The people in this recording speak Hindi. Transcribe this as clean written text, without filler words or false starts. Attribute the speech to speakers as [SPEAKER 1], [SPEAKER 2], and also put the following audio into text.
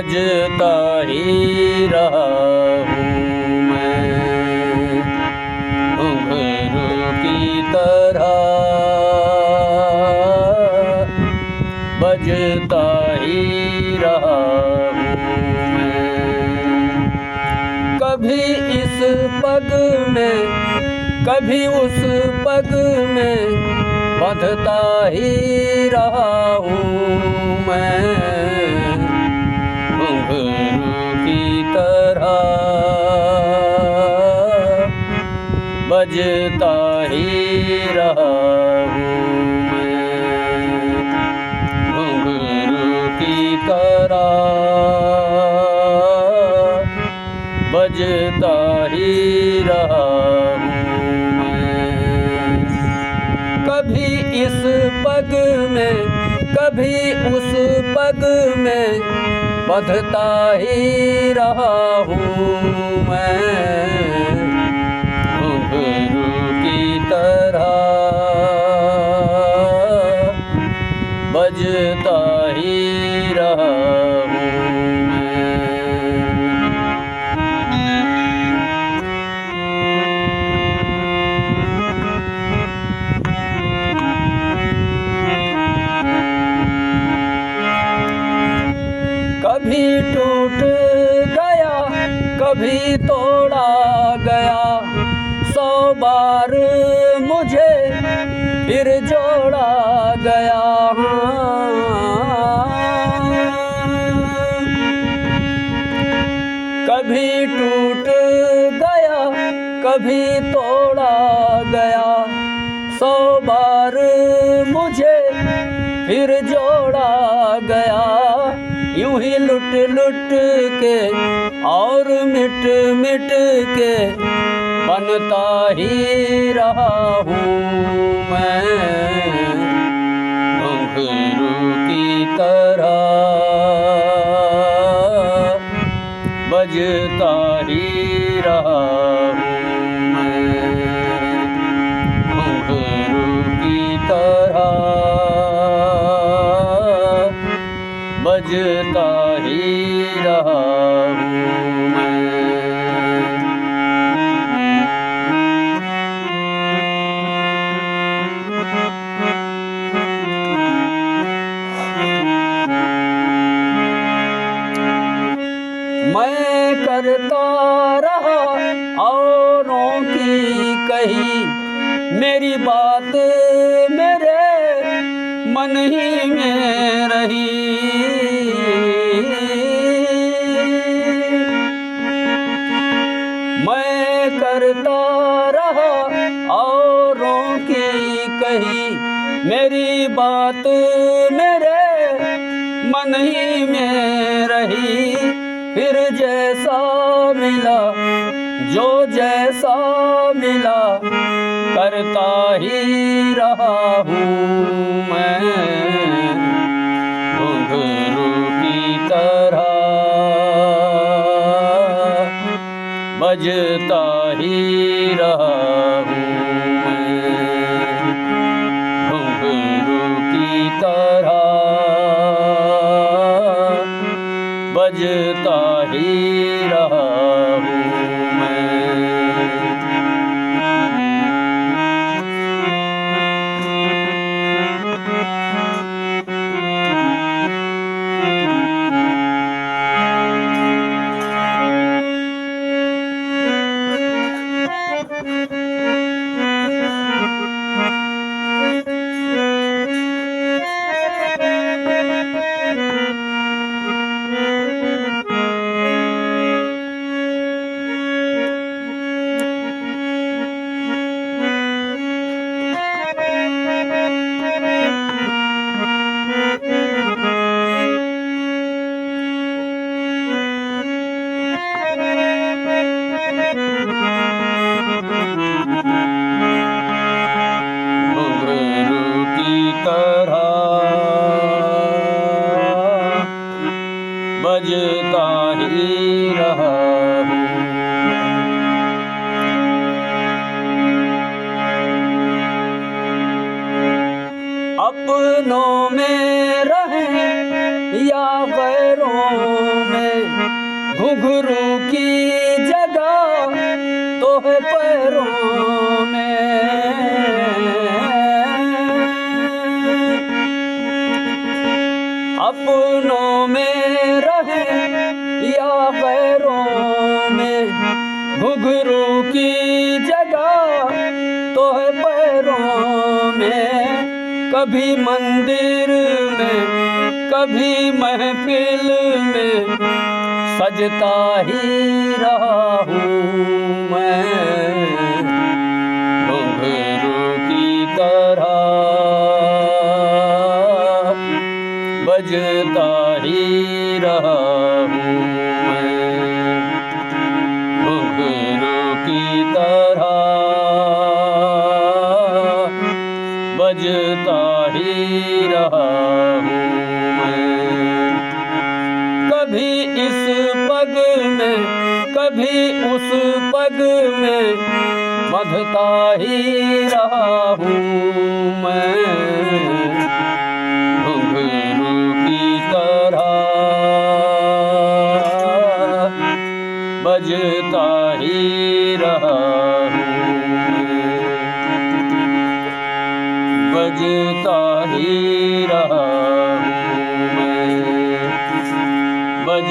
[SPEAKER 1] बजता ही रहा हूँ मैं घुंघरू की तरह, बजता ही रहा हूँ मैं। कभी इस पग में कभी उस पग में बंधता ही रहा हूँ मैं घुंघरू की तरह, बजता ही रहा हूँ मैं घुंघरू की तरह, बजता ही रहा हूँ मैं। कभी इस पग में कभी उस पग में बंधता ही रहा हूँ मैं घुंघरू की तरह, बजता ही रहा हूँ मैं। कभी टूट गया कभी तोड़ा गया, 100 बार मुझे फिर जोड़ा गया। कभी टूट गया कभी तोड़ा गया, 100 बार मुझे फिर जोड़ा गया। यूं ही लुट लुट के और मिट मिट के बनता ही रहा हूँ मैं घुंघरू की तरह, बजता ही रहा हूँ मैं घुंघरू की तरह, बजता ही रहा हूँ मैं। मैं करता रहा औरों की कही, मेरी बात मेरे मन ही में रही। मैं करता रहा औरों की कही, मेरी बात मेरे मन ही में रही। फिर जैसा मिला जो जैसा मिला करता ही रहा हूँ मैं घुंघरू की तरह, बजता ही रहा हूँ मैं घुंघरू की तरह, बजता ही रहा हूँ मैं। बजता ही रहा हूँ। अपनों में रहें या गैरों में, घुघरू की जगह तो है पैरों में, अपनों में रहे या गैरों में, घुघरू की जगह तो है पैरों में। कभी मंदिर में कभी महफिल में सजता ही रहा हूँ मैं, घुंघरू की तरह बजता ही रहा हूँ मैं, घुंघरू की तरह बजता ही रहा हूँ मैं। कभी इस पग में कभी उस पग में बंधता ही रहा हूँ मैं, घुंघरू की तरह बजता ही रहा हूँ मैं, बजता ही रहा हूँ मैं, बज